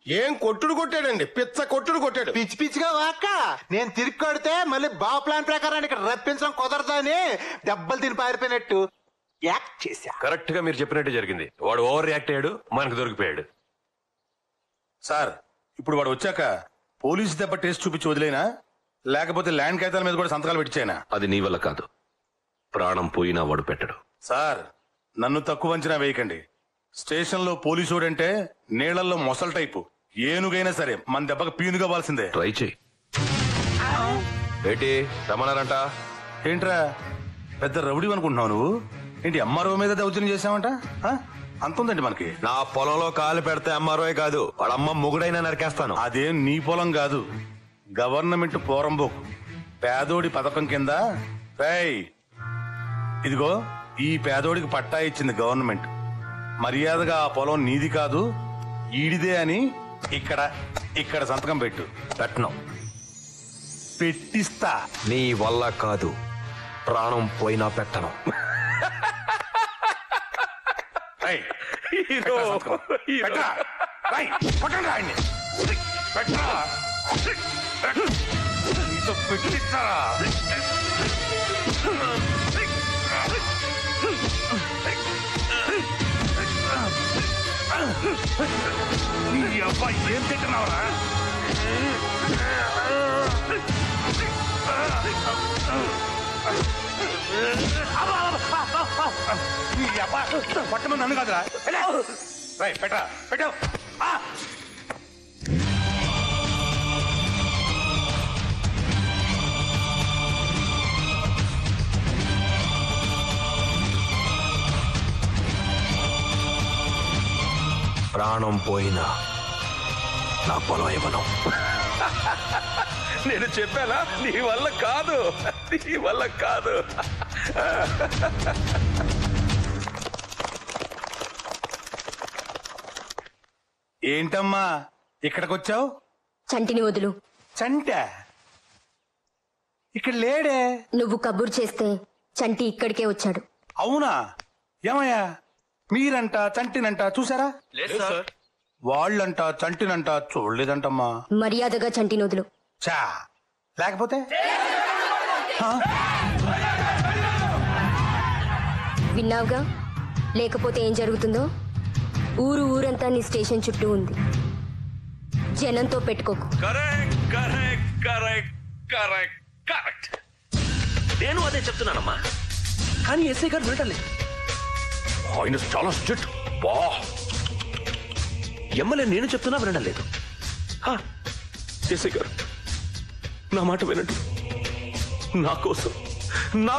ఏం కొట్టుడు కొట్టాడండి, పిచ్చ కొట్టుడు కొట్టాడు. పిచ్చి పిచ్చిగా వాక్క నేను తిరిగి కొడితే మళ్ళీ బావ ప్లాన్ ప్రకారం ఇక్కడ రప్పించడం కుదరదని దెబ్బలు తిని పారిపోయినట్టు యాక్ట్ చేశా. కరెక్ట్ గా మీరు చెప్పినట్టు జరిగింది. వాడు ఓవర్ రియాక్ట్ అయ్యాడు, మనకు దొరికిపోయాడు. సార్ ఇప్పుడు వాడు వచ్చాక పోలీసు దెబ్బ టేస్ట్ చూపించి వదిలేనా, లేకపోతే ల్యాండ్ కాగితాల మీద కూడా సంతకాలు పెట్టించానా? అది నీ వల్ల కాదు. ప్రాణం పోయినా వాడు పెట్టడు. సార్ నన్ను తక్కువ అంచనా వేయకండి. స్టేషన్ లో పోలీసుడంటే నీళ్లలో మొసల్ టైపు. ఏనుగైనా సరే మన దెబ్బకు పీనుగా వాల్సిందే. ట్రై చేయి. ఏంటి రమణారంట? ఏంట్రా పెద్ద రౌడీ అనుకుంటున్నావు నువ్వు? ఏంటి ఎంఆర్ఓ మీద దౌర్జన్యం చేసావంట? అంతుందండి మనకి. నా పొలంలో కాలు పెడితే ఎంఆర్ఓ కాదు, వాడమ్మ మొగుడైనా నరికేస్తాను. అదేం నీ పొలం కాదు, గవర్నమెంట్ పోరంబోకు పేదోడి పథకం కింద. రేయ్ ఇదిగో ఈ పేదోడికి పట్టా ఇచ్చింది గవర్నమెంట్. మర్యాదగా ఆ పొలం నీది కాదు ఈడిదే అని ఇక్కడ సంతకం పెట్టు. పెట్టను. పెట్టిస్తా. నీ వల్ల కాదు, ప్రాణం పోయినా పెట్టను. పెట్టిస్తారా? నీ అబ్బాయి ఏం తింటున్నావురా? నీ అబ్బాయి పట్టమని నన్ను కాదురా. పెట్టా పెట్టావు. ప్రాణం పోయినా నా పొలం ఇవ్వను. నేను చెప్పానా నీ వల్ల కాదు, నీ వల్ల కాదు. ఏంటమ్మా ఇక్కడికొచ్చావు? చంటిని వదులు. చంట ఇక్కడ లేడే. నువ్వు కబురు చేస్తే చంటి ఇక్కడికే వచ్చాడు. అవునా? ఏమయ్యా మీరంట చంటినంట చూసారా? వాళ్ళంట చంటినంట చూడలేదంటమ్మా. మర్యాదగా చంటిని వదులు. చా లేకపోతే విన్నావుగా, లేకపోతే ఏం జరుగుతుందో. ఊరంతా నీ స్టేషన్ చుట్టూ ఉంది. జనంతో పెట్టుకోకు. కరెక్ట్. నేను అదే చెప్తున్నానమ్మా, కానీ ఎస్ఐ గారు వినటలేదు. ఆయన చాలా స్ట్రిక్ట్. ఎమ్మెల్యే నేను చెప్తున్నా వినడం లేదు. ఎస్ఐ గారు నా మాట వినండి. నా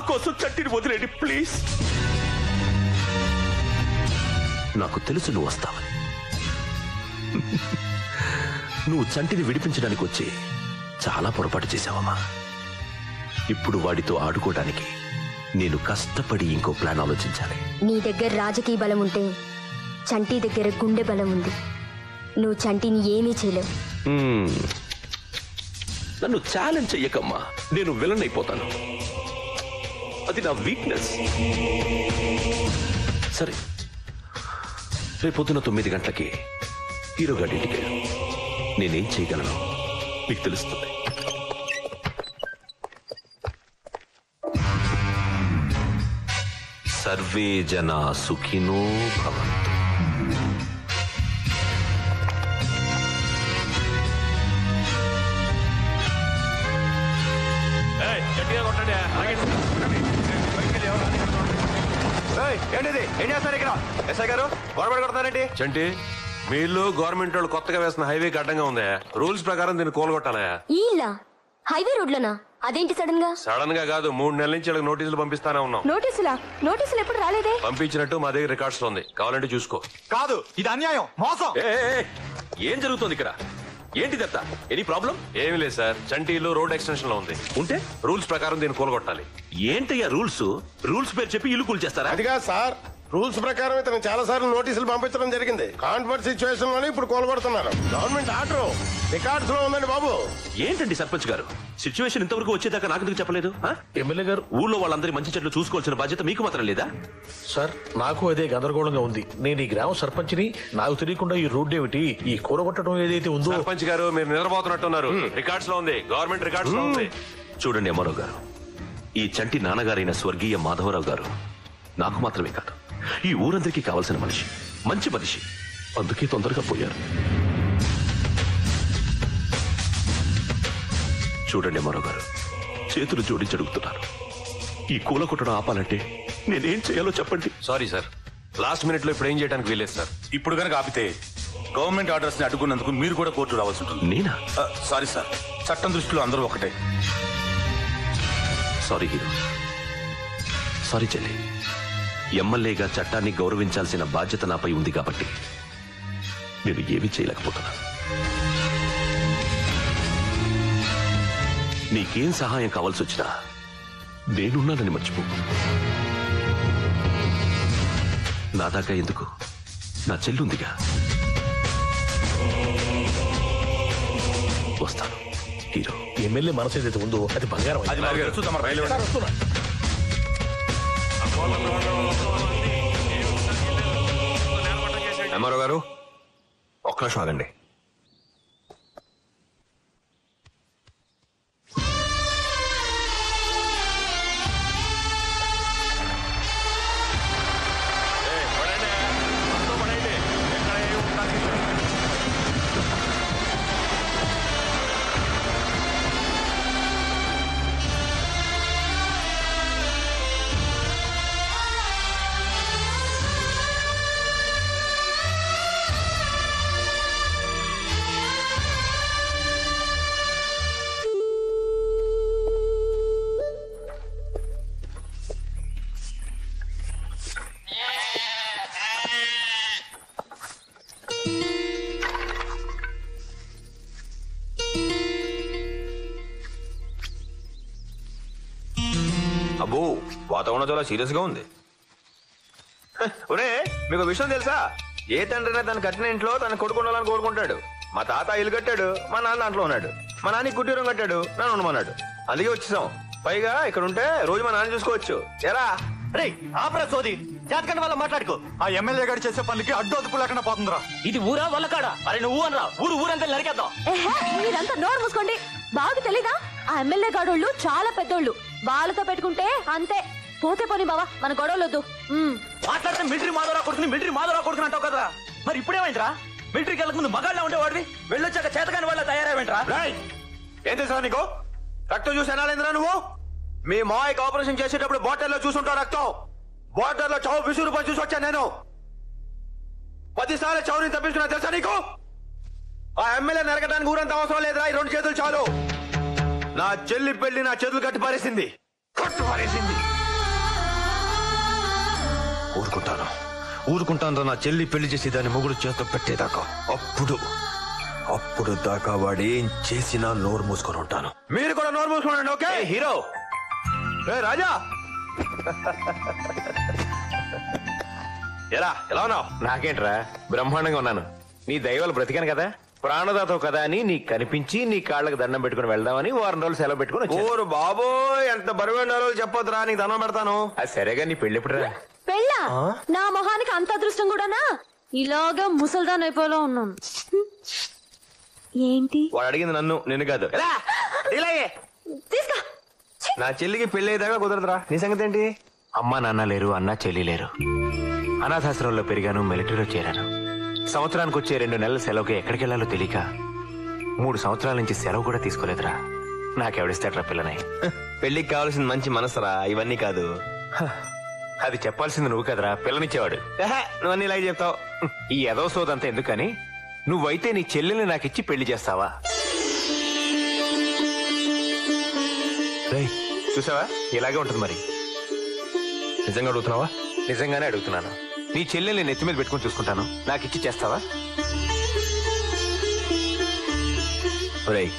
కోసం చట్టిని వదిలేండి ప్లీజ్. నాకు తెలుసు నువ్వు వస్తావని. నువ్వు చంటిని విడిపించడానికి వచ్చి చాలా పొరపాటు చేశావమ్మా. ఇప్పుడు వాడితో ఆడుకోవడానికి నేను కష్టపడి ఇంకో ప్లాన్ ఆలోచించాలి. నీ దగ్గర రాజకీయ బలం ఉంటే చంటి దగ్గర గుండె బలం ఉంది. నువ్వు చంటిని ఏమీ చేయలేవు. నన్ను ఛాలెంజ్ చెయ్యకమ్మా, నేను విలన్ అయిపోతాను. అది నా వీక్నెస్. సరే రేపొద్దున 9 గంటలకి హీరో గారి ఇంటికి వెళ్ళు. నేనేం చేయగలను మీకు తెలుస్తుంది. సర్వే జనా సుఖినో భవంతు. ఏంటిది? ఏం చేస్తారు ఇక్కడ? ఎస్ఐ గారు గొడవ కొడతారండి. చంటి వీళ్ళు గవర్నమెంట్ వాళ్ళు కొత్తగా వేసిన హైవేకి అడ్డంగా ఉంది. రూల్స్ ప్రకారం దీన్ని కోలుగొట్టాలా? ఇలా హైవే రోడ్లనా? అదేంటి సడన్ గా? సడన్ గా కాదు, 3 నెలల నుంచి వాళ్ళకి నోటీసులు పంపిస్తానే ఉన్నాం. నోటీసులు ఎప్పుడు రాలేదే? పంపించినట్టు మా దగ్గర రికార్డ్స్ ఉంది, కావాలంటే చూసుకో. కాదు, ఇది అన్యాయం, మోసం. ఏం జరుగుతుంది ఇక్కడ? ఏంటిదంతా? Any problem? ఏమీ లేదు సార్, చంటీలో రోడ్ ఎక్స్టెన్షన్ లో ఉంది. ఉంటే రూల్స్ ప్రకారం దీన్ని కూలగొట్టాలి. ఏంటయ్యా రూల్స్? రూల్స్ పేరు చెప్పి ఇల్లు కూల్ చేస్తారా? అదిగా సార్, రూల్స్ ప్రకారం ఇతను చాలా సార్లు నోటీసులు పంపించడం జరిగింది. కాన్ఫరెన్స్ సిచ్యువేషన్ లోనే ఇప్పుడు కోలుకొడుతున్నారు. గవర్నమెంట్ ఆర్డర్ రికార్డ్స్ లో ఉందండి బాబు. ఏంటండి సర్పంచ్ గారు, సిచ్యువేషన్ ఇంతవరకు వచ్చేదాకా నాకు ఎందుకు చెప్పలేదు? ఎమ్మెల్యే గారు, ఊళ్ళో వాళ్ళందరి మంచి చెట్లు చూసుకోవాల్సిన బాధ్యత మీకు మాత్రం లేదా? సార్ నాకు అదే గందరగోళంగా ఉంది. నేను ఈ గ్రామ సర్పంచ్ని, నాకు తెలియకుండా ఈ రోడ్డు ఏమిటి, ఈ కూరగొట్టడం ఏదైతే ఉందో. సర్పంచ్ గారు మీరు నిద్రపోతున్నట్టున్నారు. రికార్డ్స్ లో ఉంది, గవర్నమెంట్ రికార్డ్స్ లో ఉంది. చూడండి అమ్మారావు గారు, ఈ చంటి నాన్నగారైన స్వర్గీయ మాధవరావు గారు నాకు మాత్రమే కాదు, ఈ ఊరందరికీ కావాల్సిన మనిషి, మంచి మనిషి. అందుకే తొందరగా పోయారు. చూడండి అమ్మారావు గారు, చేతులు జోడించి అడుగుతున్నారు, ఈ కూల కొట్టడం ఆపాలంటే నేనేం చేయాలో చెప్పండి. సారీ సార్, లాస్ట్ మినిట్ లో ఇప్పుడు ఏం చేయడానికి వీలేదు సార్. ఇప్పుడు కనుక ఆపితే గవర్నమెంట్ ఆర్డర్స్ ని అడ్డుకున్నందుకు మీరు కూడా కోర్టు రావాల్సి ఉంటుంది. నేనా? సారీ సార్, చట్టం దృష్టిలో అందరూ ఒకటే. సారీ హీరో, సారీ చెల్లి. ఎమ్మెల్యేగా చట్టాన్ని గౌరవించాల్సిన బాధ్యత నాపై ఉంది కాబట్టి నేను ఏమీ చేయలేకపోతున్నాను. నీకేం సహాయం కావాల్సి వచ్చినా నేనున్నానని మర్చిపో. నా దాకా ఎందుకు, నా చెల్లుందిగా. వస్తాను హీరో. ఎమ్మెల్యే మనసు ఏదైతే ఉందో అది బంగారం. అది నాకు తెలుసు, తమరు బయలుదేరండి. అమ్మారావు గారు ఒక్క నిమిషం ఆగండి. అబ్బో, వాతావరణం చాలా సీరియస్ గా ఉంది. ఒరే, మీకు విషయం తెలుసా? ఏ తండ్రినా తన కట్టిన ఇంట్లో తన కొడుకు ఉండాలని కోరుకుంటాడు. మా తాత ఇల్లు కట్టాడు, మా నాన్న దాంట్లో ఉన్నాడు. మా నాన్న కుటీరం కట్టాడు, నన్ను ఉండమన్నాడు. అందుకే వచ్చేసాం. పైగా ఇక్కడ ఉంటే రోజు మా నాన్న చూసుకోవచ్చు. ఎరా సోది జాతకండి వల్ల మాట్లాడుకో. ఆ ఎమ్మెల్యే గారు చేసే పనికి అడ్డు అదుపు లేకుండా పోతుందిరా. ఇది ఊరా వల్ల కాడా? అరే నువ్వు అనరా, ఊరంతా నరికేద్దాం. మీరంతా నోరు మూసుకోండి. బాగా తెలీదా? ఆ ఎమ్మెల్యే గాడోళ్ళు చాలా పెద్దోళ్ళు, వాళ్ళతో పెట్టుకుంటే అంతే. పోతే పోనీ బావా, మన గొడవలొద్దు. మాట్లాడితే మిలిటరీ మాధవరావు కొడుకుని అంటావు కదా. మరి ఇప్పుడేమైందిరా? మిలిటరీకి వెళ్ళక ముందు మగాళ్ళ ఉండేవాడివి, వెళ్ళొచ్చాక చేతకాని వాళ్ళ తయారైవేంట్రా? ఏం తెలుసా నీకు? రక్తం చూసి అనాలేంద్రా నువ్వు? మీ మాయకి ఆపరేషన్ చేసేటప్పుడు బాటిల్లో చూసుంటావు రక్తం. బాటిల్లో చావు విసురు పని చూసి వచ్చాను నేను. 10 సార్లు చావుని తప్పించుకున్నా తెలుసా నీకు? ఆ ఎమ్మెల్యే నరకడానికి ఊరంత అవసరం లేదురా, ఈ 2 చేతులు చాలు. నా చెల్లి పెళ్లి నా చేతులు కట్టి పారేసింది. ఊరుకుంటాను నా చెల్లి పెళ్లి చేసి దాన్ని మొగుడు చేతితో పెట్టేదాకా. అప్పుడు దాకా వాడు ఏం చేసినా నోరు మూసుకొని ఉంటాను. మీరు కూడా నోరు మూసుకోండి. Okay hero? రాజా ఎలా ఉన్నావు? నాకేంట్రా, బ్రహ్మాండంగా ఉన్నాను. నీ దైవాలు బ్రతికాను కదా, ప్రాణదాతవు కదా అని నీకు కనిపించి నీ కాళ్ళకి దండం పెట్టుకుని వెళ్దామని 2 రోజులు సెలవు పెట్టుకుని. ఓరు బాబోయ్, ఎంత బరువైన రోజులు చెప్పొద్దురా, నీకు దండం పెడతాను. అది సరేగా, నీ పెళ్లి ఎప్పుడురా? పెళ్ళా? నా మొహానికి అంత అదృష్టం కూడానా? ఇలాగా ముసల్దాన్ అయిపోయేలా ఉన్నాను. ఏంటి? వాడు అడిగింది నన్ను, నిన్ను కాదు. తీసుకో. నా చెల్లికి పెళ్లి అయ్యేదాకా కుదరదురా. నీ సంగతి ఏంటి? అమ్మా నాన్న లేరు, అన్న చెల్లి లేరు. అనాథాశ్రమంలో పెరిగాను, మిలిటరీలో చేరాను. సంవత్సరానికి వచ్చే 2 నెలల సెలవుకి ఎక్కడికి వెళ్లాలో తెలియక 3 సంవత్సరాల నుంచి సెలవు కూడా తీసుకోలేదురా. నాకెవడిస్తాడ్రా పిల్లని? పెళ్లికి కావాల్సిన మంచి మనసురా, ఇవన్నీ కాదు. అది చెప్పాల్సింది నువ్వు కదరా, పిల్లనిచ్చేవాడు. నువ్వన్నీ ఇలా చెప్తావు. ఈ ఎదో సోదంతా ఎందుకని, నువ్వైతే నీ చెల్లెల్ని నాకిచ్చి పెళ్లి చేస్తావా? చూసావా, ఇలాగే ఉంటుంది మరి. నిజంగా అడుగుతున్నావా? నిజంగానే అడుగుతున్నాను. నీ చెల్లెల్ని నెత్తి మీద పెట్టుకుని చూసుకుంటాను, నాకిచ్చి చేస్తావా? ఒరేయ్,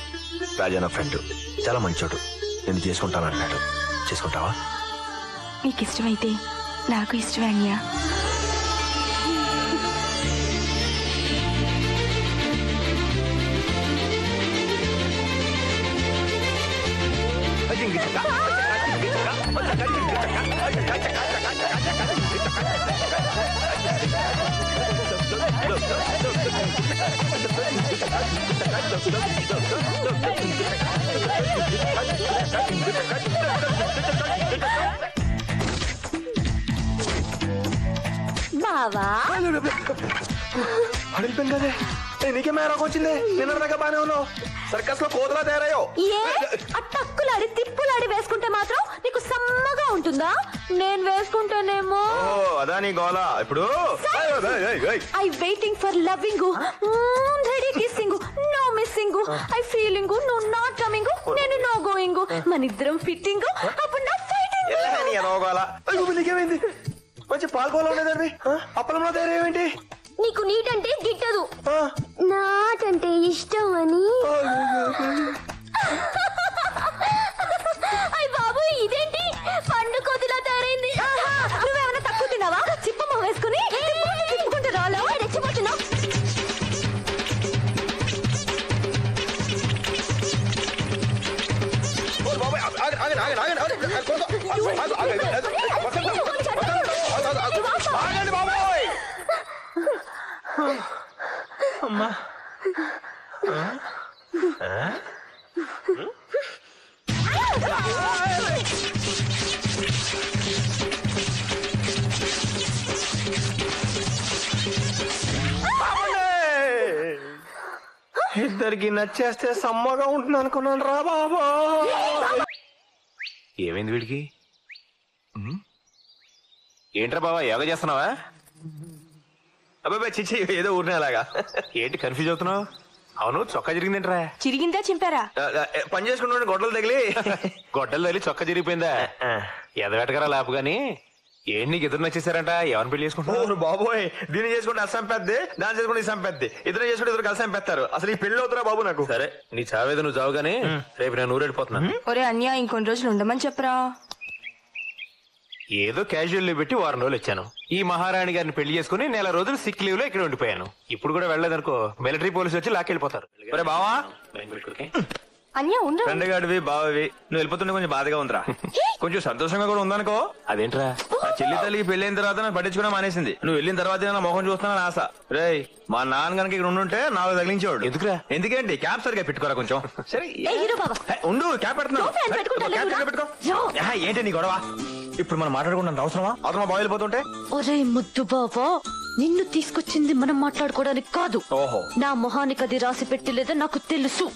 రాజా నా ఫ్రెండ్, చాలా మంచోడు. నేను చేసుకుంటాను అన్నాడు. చేసుకుంటావా? మీకు ఇష్టమైతే నాకు ఇష్టమే అన్యా. బావా అడిగిపోయింది కదే నీకే మేరకు వచ్చింది నిన్న దాకా బానే ఉన్నావు సర్కస్ లో కోతలా తయారయ్యో ఏ టక్కులాడి తిప్పులాడి వేసుకుంటే మాత్రం నీకు సమ్మగా ఉంటుందా? నేను వేసుకుంటేనేమో అదా నీ గోలా ఇప్పుడు I waiting for loving ready kissing no missing I feeling నువ్వు నాట్ కమింగ్ నేను నో గోయింగ్ మన ఇద్దరం ఫిట్టింగ్ అప్పుడు నా ఫైటింగ్ నీకేమైంది మంచి పాల్గొలో ఉండేదండి అప్పలంలో తయారేమేంటి నీకు నీటంటే గిట్టదు నాటంటే ఇష్టం అని అయ్య బాబు ఇదేంటి పండు కోతిలా తయారైంది నువ్వేమైనా తక్కువ తిన్నావా? చిప్పమ్మ వేసుకుని తిప్పుకుంటూ రాలో రెచ్చిపోతున్నావు. అమ్మా ఇద్దరికి నచ్చేస్తే సమ్మగా ఉంటుంది అనుకున్నాను రా బాబా. ఏమైంది వీడికి? ఏంట్రా బాబా యోగా చేస్తున్నావా? అబ్బాయి చిచ్చి ఏదో ఊరినేలాగా. ఏంటి కన్ఫ్యూజ్ అవుతున్నావు? అవును చొక్కా జరిగిందేంట్రా? చిరిగిందా చింపారా? పని చేసుకుంటూ గొడ్డలు తగిలి గొడ్డలు తగిలి చొక్కా జరిగిపోయిందా? ఎదవెటకరా లేపు గాని ఏంటి నీకు ఇద్దరు నచ్చేసారంట? ఎవరిని పెళ్లి చేసుకుంటున్నావు? బాబోయ్ దీన్ని చేసుకుంటే అస్సాం పెద్ది దాన్ని చేసుకుంటే ఇసాం పెద్ది ఇద్దరు చేసుకుంటే ఇద్దరు కలిసాం పెడతారు. అసలు ఈ పెళ్లి అవుతురా బాబు నాకు. సరే నీ చావేదో నువ్వు చావు గానీ రేపు నేను ఊరెళ్ళిపోతున్నా. ఒరే అన్యా ఇంకొన్ని రోజులు ఉండమని చెప్పరా. ఏదో క్యాజువల్ లీవ్ పెట్టి వారం రోజులు ఇచ్చాను. ఈ మహారాణి గారిని పెళ్లి చేసుకుని నెల రోజులు సిక్ లీవ్ లో ఇక్కడ ఉండిపోయాను. ఇప్పుడు కూడా వెళ్ళలేదనుకో మిలిటరీ పోలీసు వచ్చి లాక్కెళ్ళిపోతారు. బావా అన్యా ఉండు. ఫ్రెండ్ గాడివి బావవి నువ్వు వెళ్ళిపోతుంటే కొంచెం బాధగా ఉందిరా. కొంచెం సంతోషంగా కూడా ఉందనుకో. అదేంట్రా? నా చెల్లి తల్లికి పెళ్లి అయిన తర్వాత నాకు పట్టించుకున్నా మానేసింది. నువ్వు వెళ్ళిన తర్వాత నా మొహం చూస్తానని ఆశ. రేయ్ మా నాన్న కనుక ఇక్కడ ఉండుంటే నాకు తగిలించేవాడు. ఎందుకురా? ఎందుకేంటి క్యాప్ సరిగా పెట్టుకోరా కొంచెం. సరే ఉండు క్యాప్ పెడుతున్నావు. పెట్టుకో. ఏంటి నీ గొడవ? ఇప్పుడు మనం మాట్లాడుకుంటాం అవసరమా? అవసరమా బాగా వెళ్ళిపోతుంటే? ఒరే ముద్దు బాబా నిన్ను తీసుకొచ్చింది మనం మాట్లాడుకోవడానికి కాదు. ఓహో నా మొహానికి అది రాసి పెట్టలేదో నాకు తెలుసు.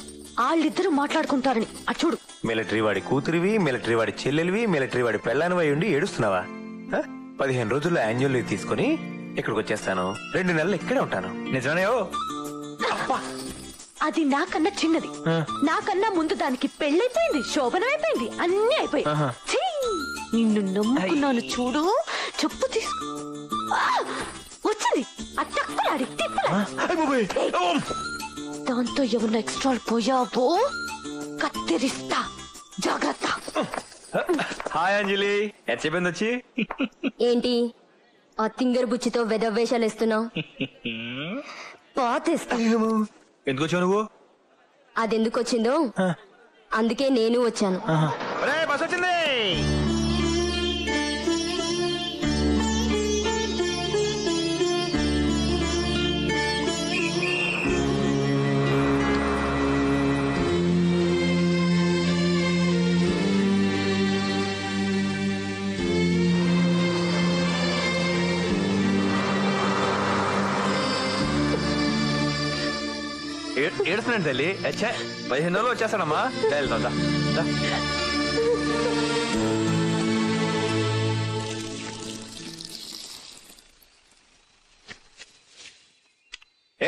వాళ్ళిద్దరూ మాట్లాడుకుంటారని అచ్చుడు. మిలిటరీ వాడి కూతురివి, మిలిటరీ వాడి చెల్లెలివి, మిలిటరీ వాడి పెళ్ళానివై ఉండి ఏడుస్తున్నావా? 15 రోజుల్లో యాన్యువల్ లీవ్ తీసుకుని ఇక్కడికి వచ్చేస్తాను. 2 నెలలు ఇక్కడే ఉంటాను. నిజమనే? అది నాకన్నా చిన్నది. నాకన్నా ముందు దానికి పెళ్ళైపోయింది, శోభనం అయిపోయింది, అన్ని అయిపోయి. నిన్ను నమ్ముకున్నాను చూడు. చెప్పు తీసుకో వచ్చింది అట్టక్కలాడి దాంతో ఏమన్నా ఎక్స్ట్రా పోయావో కత్తిరిస్తా జాగ్రత్త. హాయ్ అంజలి ఎట్ చెప్పింది వచ్చి. ఏంటి ఆ తింగర్ బుచ్చితో వెదవేషాలు వేస్తున్నావు? పాతేస్తా. ఎందుకు వచ్చావు నువ్వు? అదెందుకు వచ్చిందో అందుకే నేను వచ్చాను. బస్ వచ్చింది. ఏడుస్తున్నాడు తల్లి. 15 రోజులు వచ్చేస్తాడమ్మా. వెళ్తా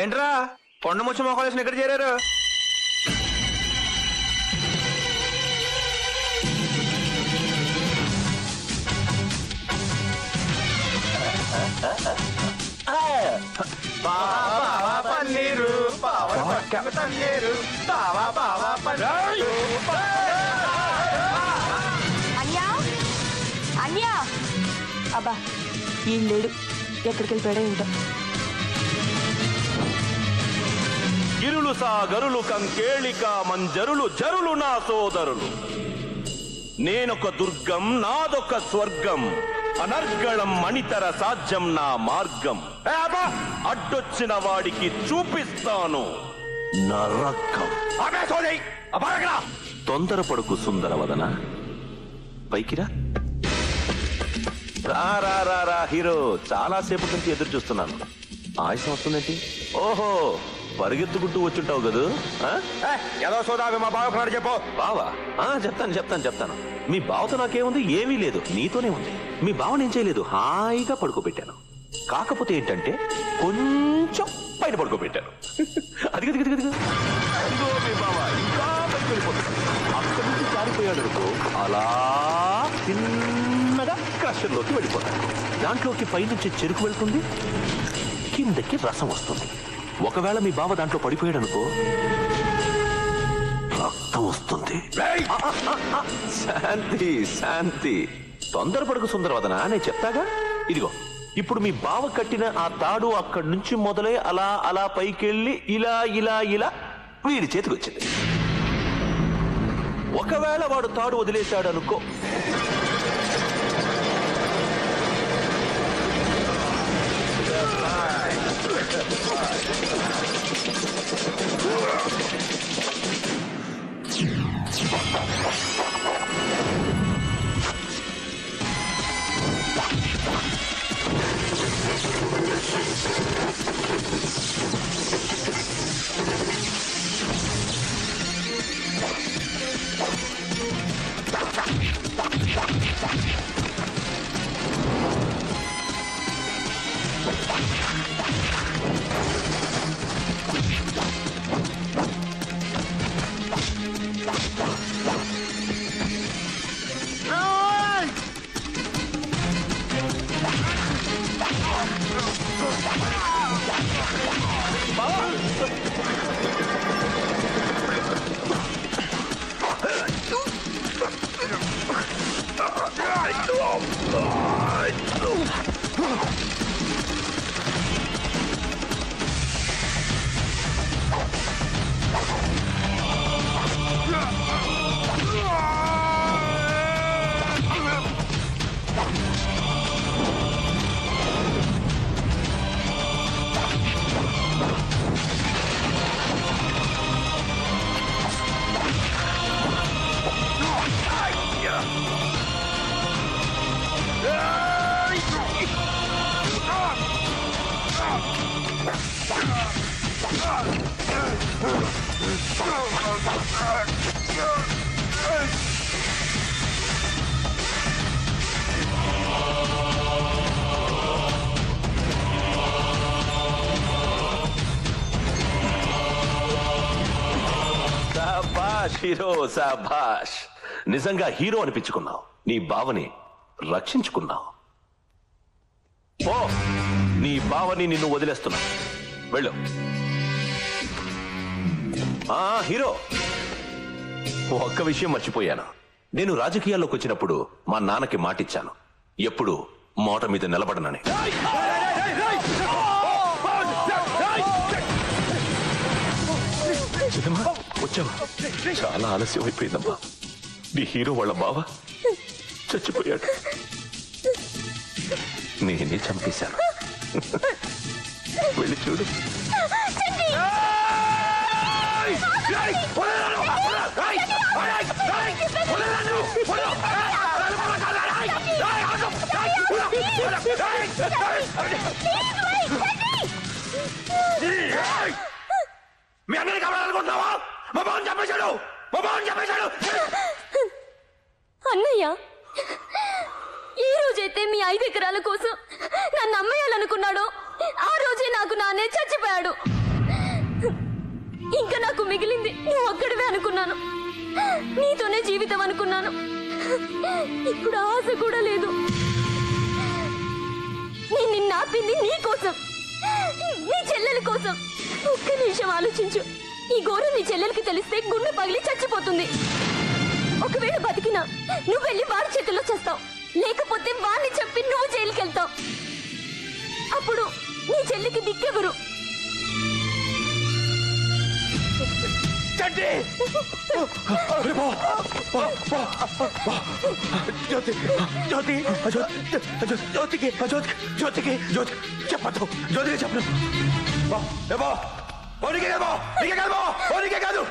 ఏంట్రా కొండ ముచ్చి మొక్కలేసిన ఎక్కడ చేరారు? పన్నీరు అన్యా అన్యా అబ్బా ఈ లేడు ఎక్కడికి వెళ్ళిపోయాడో ఏంటో. గిరులు సా గరులు కంకేళిక మంజరులు జరులు నా సోదరులు నేనొక దుర్గం, నాదొక స్వర్గం, అనర్గళం మణితర సాధ్యం నా మార్గం. అడ్డొచ్చిన వాడికి చూపిస్తాను నరకం. తొందరపడుకు సుందరవదన, పైకిరా. రా హీరో, చాలా సేపటి నుంచి ఎదురు చూస్తున్నాను. ఆయుసం వస్తుందేంటి? ఓహో, పరిగెత్తుకుంటూ వచ్చుంటావు కదూ. ఏదో సోదావి మా బావ చెప్పు. బావా? చెప్తాను. మీ బావతో నాకేముంది? ఏమీ లేదు, నీతోనే ఉంది. మీ బావనేం చేయలేదు, హాయిగా పడుకోబెట్టాను. కాకపోతే ఏంటంటే కొంచెం పైన పడుకోబెట్టాను. అదిగో మీ బావ ఇంకా పైకి వెళ్ళిపోతాడు. అక్కడి నుంచి జారిపోయాడు అనుకో, అలా చిన్నగా క్రషర్లోకి వెళ్ళిపోతాడు. దాంట్లోకి పైనుంచి చెరుకు వెళ్తుంది, కిందకి రసం వస్తుంది. ఒకవేళ మీ బావ దాంట్లో పడిపోయాడు అనుకో, రక్తం వస్తుంది. శాంతి, తొందరపడుకు సుందరవదన, నేను చెప్తాగా. ఇదిగో, ఇప్పుడు మీ బావ కట్టిన ఆ తాడు అక్కడి నుంచి మొదలై అలా పైకెళ్ళి ఇలా వీడి చేతికి వచ్చింది. ఒకవేళ వాడు తాడు వదిలేశాడు అనుకో, హీరో, శాబాష్. నిజంగా హీరో అనిపించుకున్నావు. నీ బావని రక్షించుకున్నావు. ఓ, నీ బావని నిన్ను వదిలేస్తున్నా, వెళ్ళు. హీరో, ఒక్క విషయం మర్చిపోయాను. నేను రాజకీయాల్లోకి వచ్చినప్పుడు మా నాన్నకి మాటిచ్చాను, ఎప్పుడు మోట మీద నిలబడనని. వచ్చావా? చాలా ఆలస్యం అయిపోయిందమ్మా. నీ హీరో వాళ్ళ బావ చచ్చిపోయాడు. నేనే చంపేశాను. వెళ్ళి చూడు. మీ అందరినీ కావాలనుకుంటున్నావా? మా బావని చంపేశాడు. అన్నయ్య, ఈ రోజైతే మీ 5 ఎకరాల కోసం నన్ను అమ్మేయాలనుకున్నాడో ఆ రోజే నాకు నాన్నే చచ్చిపోయాడు. ఇంకా నాకు మిగిలింది నువ్వు ఒక్కడివే అనుకున్నాను. నీతోనే జీవితం అనుకున్నాను. ఇప్పుడు ఆశ కూడా లేదు. నేను నిన్ను ఆపింది నీ కోసం, నీ చెల్లెల కోసం. ఒక్క నిమిషం ఆలోచించు. ఈ ఘోరం నీ చెల్లెలకి తెలిస్తే గుండె పగిలి చచ్చిపోతుంది. ఒకవేళ బతికినా నువ్వు వెళ్ళి వాడి చేతుల్లో చేస్తావు, లేకపోతే వాడిని చెప్పి నువ్వు జైలుకి వెళ్తావు. అప్పుడు నీ చెల్లికి దిక్కెవరు? చంటి జ్యోతి జ్యోతి జ్యోతికి జ్యోతికి జ్యోతి చెప్పద్దు జ్యోతికి చెప్పను కాదు